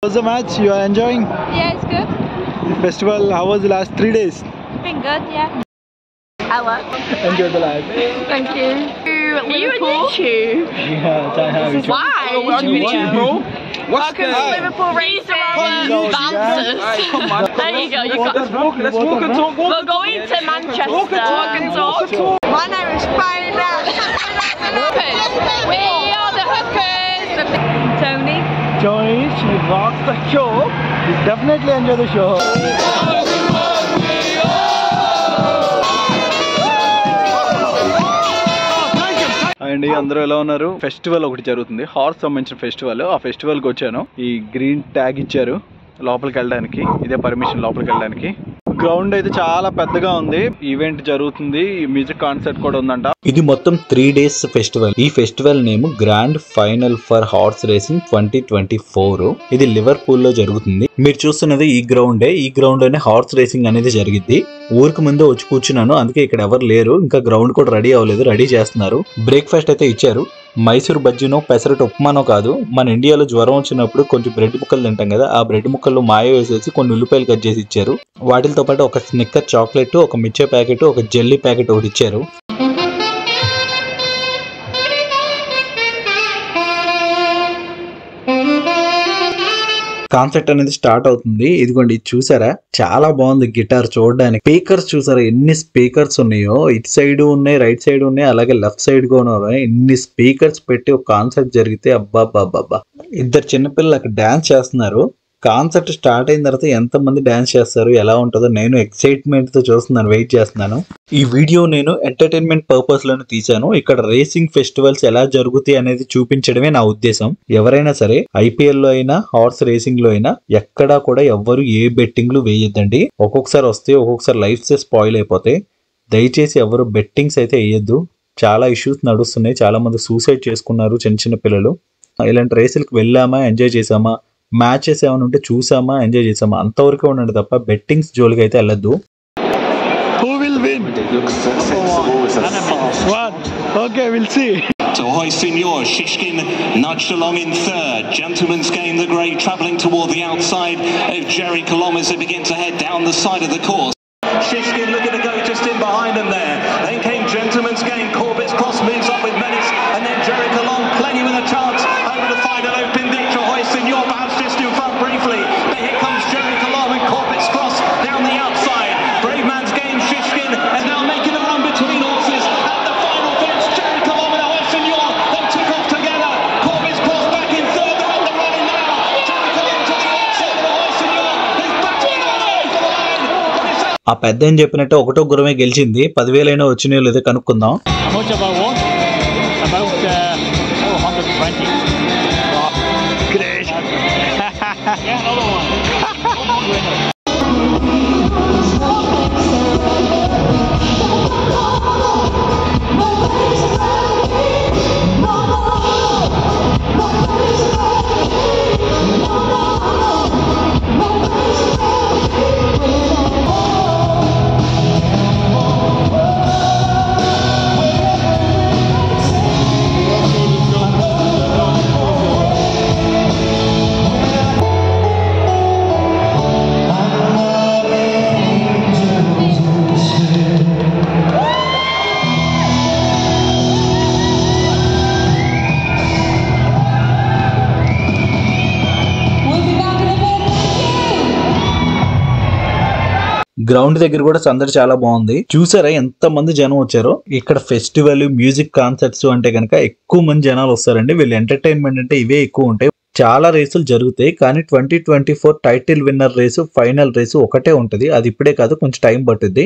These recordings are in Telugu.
How's the match? You are enjoying? Yeah, it's good. The festival, how was the last 3 days? Been good, yeah. Ella. Enjoy the life. Thank you. Are you on YouTube? Yeah, I have. Why? bro. Welcome to Liverpool Race Around Bouncers. Come on. There you go, you got Let's walk and talk. We're going to Manchester. Walk and talk. My name is Spider. We are the hookers. Tony. Johnny, she rocks the show. You definitely enjoy the show. అండి అందరూ ఎలా ఉన్నారు? ఫెస్టివల్ ఒకటి జరుగుతుంది, హార్స్ సంబంధించిన ఫెస్టివల్. ఆ ఫెస్టివల్ కి వచ్చాను. ఈ గ్రీన్ ట్యాగ్ ఇచ్చారు లోపలికి వెళ్ళడానికి, ఇదే పర్మిషన్ లోపలికి వెళ్ళడానికి. గ్రౌండ్ అయితే చాలా పెద్దగా ఉంది, ఈవెంట్ జరుగుతుంది, మ్యూజిక్ కాన్సర్ట్ కూడా ఉందంట. ఇది మొత్తం 3 days ఫెస్టివల్. ఈ festival name grand final for horse racing 2024. ఇది లివర్పూల్ లో జరుగుతుంది. మీరు చూస్తున్నది ఈ గ్రౌండే. ఈ గ్రౌండ్ లోనే హార్స్ రేసింగ్ అనేది జరిగింది. ఊరికి ముందే వచ్చి కూర్చున్నాను, అందుకే ఇక్కడ ఎవరు లేరు. ఇంకా గ్రౌండ్ కూడా రెడీ అవ్వలేదు, రెడీ చేస్తున్నారు. బ్రేక్ఫాస్ట్ అయితే ఇచ్చారు. మైసూర్ బజ్జీనో పెసరట్ ఉప్మానో కాదు, మన ఇండియాలో జ్వరం వచ్చినప్పుడు కొంచెం బ్రెడ్ ముక్కలు తింటాం కదా, ఆ బ్రెడ్ ముక్కల్లో మాయ వేసేసి కొన్ని ఉల్లిపాయలు కట్ చేసి ఇచ్చారు. వాటితో పాటు ఒక స్నిక్కర్ చాక్లెట్, ఒక మిర్చి ప్యాకెట్, ఒక జెల్లీ ప్యాకెట్ ఒకటి ఇచ్చారు. కాన్సెప్ట్ అనేది స్టార్ట్ అవుతుంది. ఇదిగోండి, ఇది చూసారా, చాలా బాగుంది గిటార్ చూడడానికి. స్పీకర్స్ చూసారా, ఎన్ని స్పీకర్స్ ఉన్నాయో. ఇటు సైడ్ ఉన్నాయి, రైట్ సైడ్ ఉన్నాయి, అలాగే లెఫ్ట్ సైడ్ కూడా ఉన్నాయి. ఎన్ని స్పీకర్స్ పెట్టి ఒక కాన్సెప్ట్ జరిగితే అబ్బాబ్బాబ్బా. ఇద్దరు చిన్నపిల్లలు అక్కడ డాన్స్ చేస్తున్నారు. కాన్సెప్ట్ స్టార్ట్ అయిన తర్వాత ఎంత మంది డాన్స్ చేస్తారు, ఎలా ఉంటుందో నేను ఎక్సైట్మెంట్ తో చూస్తున్నాను, వెయిట్ చేస్తున్నాను. ఈ వీడియో నేను ఎంటర్టైన్మెంట్ పర్పస్ లోనే తీసాను. ఇక్కడ రేసింగ్ ఫెస్టివల్స్ ఎలా జరుగుతాయి అనేది చూపించడమే నా ఉద్దేశం. ఎవరైనా సరే ఐపీఎల్ లో అయినా హార్స్ రేసింగ్ లో అయినా ఎక్కడా కూడా ఎవ్వరు ఏ బెట్టింగ్లు వేయొద్దండి. ఒక్కొక్కసారి వస్తే ఒక్కొక్కసారి లైఫ్స్ స్పాయిల్ అయిపోతాయి. దయచేసి ఎవరు బెట్టింగ్స్ అయితే వేయొద్దు. చాలా ఇష్యూస్ నడుస్తున్నాయి, చాలా మంది సూసైడ్ చేసుకున్నారు చిన్న చిన్న పిల్లలు. ఇలాంటి రేసులకు వెళ్ళామా, ఎంజాయ్ చేసామా, మ్యాచెస్ ఏమైనా ఉంటే చూసామా, ఎంజాయ్ చేసామా, అంతవరకు ఉండండి తప్ప బెట్టింగ్స్ జోలికి అయితే వెళ్ళొద్దు. Who will win? It looks sensible as a fast One. Okay, we'll see. So hoisting yours, Shishkin nudged along in third. Gentleman's Game the Grey travelling toward the outside of Jerry Colom as they begin to head down the side of the course. Shishkin looking to go just in behind them there. Then came Gentleman's Game. Corbett's Cross moves up with menace, and then Jerry Colom plenty with a chance over the final open ditch. Hoisting your perhaps just in front briefly, but here comes Jerry Colom and Corbett's Cross down the outside. Brave Man's Game, Shishkin is now making a run between horses at the final fence. Jerry Colom and Hoisting your, they took off together. Corbett's Cross back in third, they're on the running now. Jerry Colom to the outside, but Hoisting your is back in the line. ఆ పెద్ద అని చెప్పినట్టు ఒకటో గురమే గెలిచింది. 10,000 అయినా వచ్చినాయో లేదో కనుక్కుందాం. Much about what? About 120. Great. Yeah, another one. Ground దగ్గర కూడా సందడి చాలా బాగుంది. చూసారా ఎంత మంది జనం వచ్చారో. ఇక్కడ ఫెస్టివల్, మ్యూజిక్ కాన్సర్ట్స్ అంటే కనుక ఎక్కువ మంది జనాలు వస్తారండి. వీళ్ళు ఎంటర్టైన్మెంట్ అంటే ఇవే ఎక్కువ ఉంటాయి. చాలా రేసులు జరుగుతాయి, కానీ 2024 title winner race, final race ఒకటే ఉంటది. అది ఇప్పుడే కాదు, కొంచెం టైం పట్టుద్ది.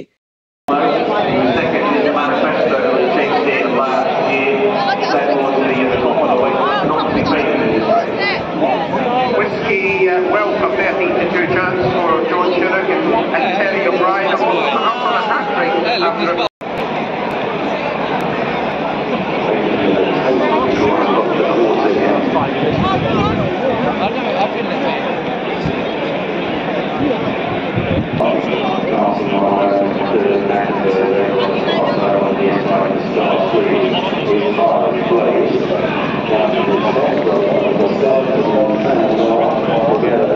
welcome there, feature chance for John Chinook and Terry O'Brien up on a hat-trick after together.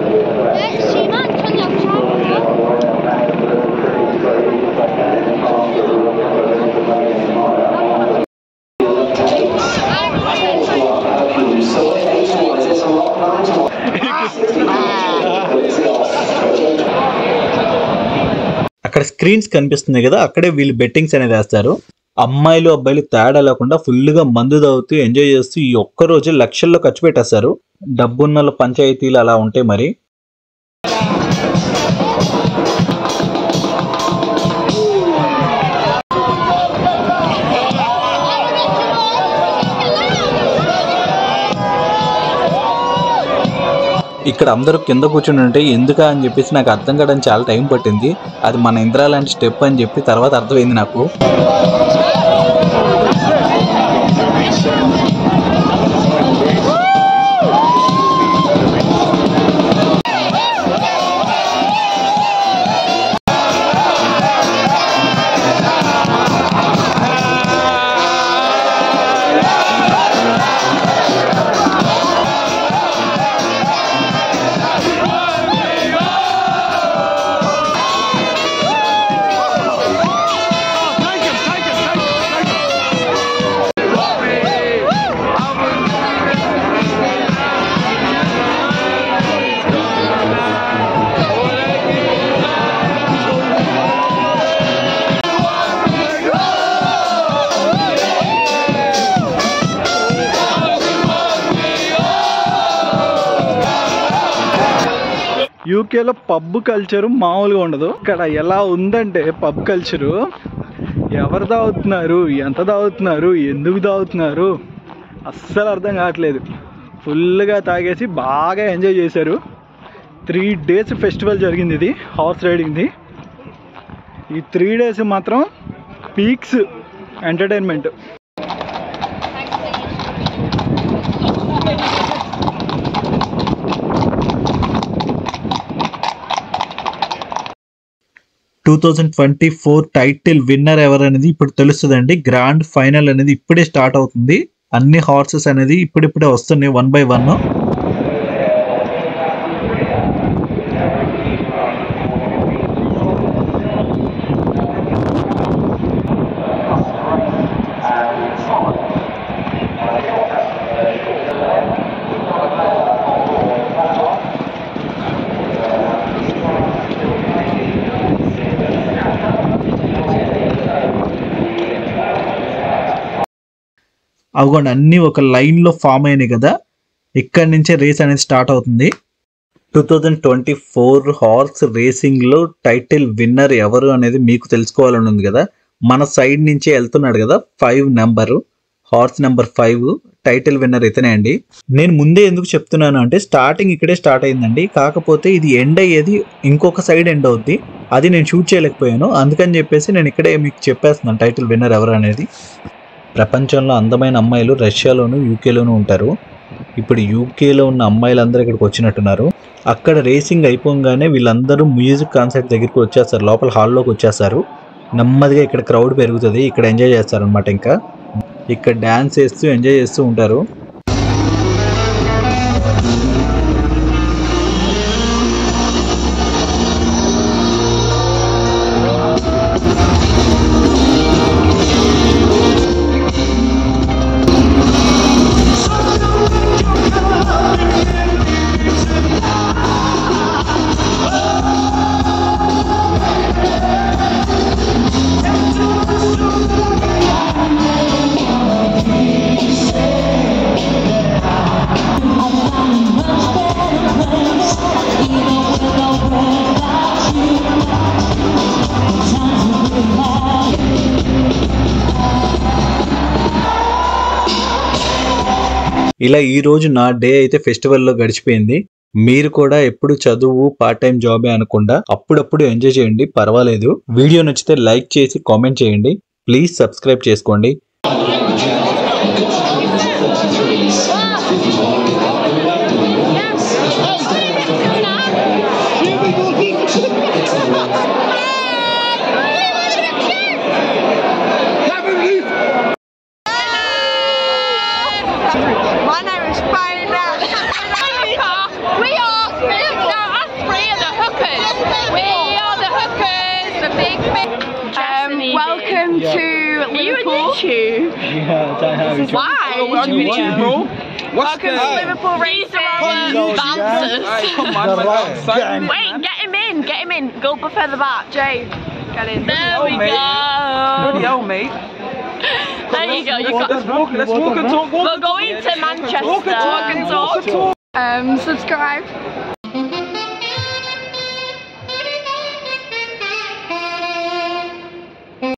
అక్కడ స్క్రీన్స్ కనిపిస్తుంది కదా, అక్కడే వీళ్ళు బెట్టింగ్స్ అనేది వేస్తారు. అమ్మాయిలు అబ్బాయిలు తేడా లేకుండా ఫుల్ గా మందు తాగుతూ ఎంజాయ్ చేస్తూ ఈ ఒక్క రోజు లక్షల్లో ఖర్చు పెట్టేస్తారు. డబ్బున్న పంచాయతీలు అలా ఉంటాయి మరి. ఇక్కడ అందరూ కింద కూర్చుని ఉంటే ఎందుకా అని చెప్పేసి నాకు అర్థం కావడానికి చాలా టైం పట్టింది. అది మన ఇంద్రా లాంటి స్టెప్ అని చెప్పి తర్వాత అర్థమైంది నాకు. యూకేలో పబ్ కల్చరు మామూలుగా ఉండదు. ఇక్కడ ఎలా ఉందంటే పబ్ కల్చరు, ఎవరు తాగుతున్నారు, ఎంత తాగుతున్నారు, ఎందుకు తాగుతున్నారు అస్సలు అర్థం కావట్లేదు. ఫుల్గా తాగేసి బాగా ఎంజాయ్ చేశారు. 3 days ఫెస్టివల్ జరిగింది ఇది హార్స్ రైడింగ్ది. ఈ 3 days మాత్రం పీక్స్ ఎంటర్టైన్మెంట్. టైటిల్ విన్నర్ ఎవరు అనేది ఇప్పుడు తెలుస్తుందండి. గ్రాండ్ ఫైనల్ అనేది ఇప్పుడే స్టార్ట్ అవుతుంది. అన్ని హార్సెస్ అనేది ఇప్పుడిప్పుడే వస్తున్నాయి 1 by 1. అవగోండి అన్ని ఒక లైన్ లో ఫామ్ అయినాయి కదా, ఇక్కడ నుంచే రేస్ అనేది స్టార్ట్ అవుతుంది. 2024 హార్స్ రేసింగ్ లో టైటిల్ విన్నర్ ఎవరు అనేది మీకు తెలుసుకోవాలని ఉంది కదా. మన సైడ్ నుంచే వెళ్తున్నాడు కదా 5 number, horse number 5 title winner ఇతనే అండి. నేను ముందే ఎందుకు చెప్తున్నాను అంటే స్టార్టింగ్ ఇక్కడే స్టార్ట్ అయిందండి, కాకపోతే ఇది ఎండ్ అయ్యేది ఇంకొక సైడ్ ఎండ్ అవుద్ది, అది నేను షూట్ చేయలేకపోయాను. అందుకని చెప్పేసి నేను ఇక్కడే మీకు చెప్పేస్తున్నాను టైటిల్ విన్నర్ ఎవరు అనేది. ప్రపంచంలో అందమైన అమ్మాయిలు రష్యాలోను యూకేలోను ఉంటారు. ఇప్పుడు యూకేలో ఉన్న అమ్మాయిలందరూ ఇక్కడికి వచ్చినట్టున్నారు. అక్కడ రేసింగ్ అయిపోగానే వీళ్ళందరూ మ్యూజిక్ కాన్సర్ట్ దగ్గరికి వచ్చేస్తారు, లోపల హాల్లోకి వచ్చేస్తారు. నెమ్మదిగా ఇక్కడ క్రౌడ్ పెరుగుతుంది, ఇక్కడ ఎంజాయ్ చేస్తారు అనమాట. ఇంకా ఇక్కడ డ్యాన్స్ చేస్తూ ఎంజాయ్ చేస్తూ ఉంటారు. ఇలా ఈ రోజు నా డే అయితే ఫెస్టివల్లో గడిచిపోయింది. మీరు కూడా ఎప్పుడు చదువు పార్ట్ టైం జాబే అనకుండా అప్పుడప్పుడు ఎంజాయ్ చేయండి, పర్వాలేదు. వీడియో నచ్చితే లైక్ చేసి కామెంట్ చేయండి, ప్లీజ్ సబ్స్క్రైబ్ చేసుకోండి. My name is Spider. We are the hookers. We are the hookers, the big. Welcome to Liverpool. Yeah, Why? On YouTube, bro. What's Welcome to Liverpool Racing. Bouncers. Come on, man. Outside. Wait, get him in, get him in. Go further back, Jay. Get in. There we mate. Bloody go. hell, mate. There you go. You got. Let's walk and talk. We're going to Manchester. Walk and talk. Subscribe.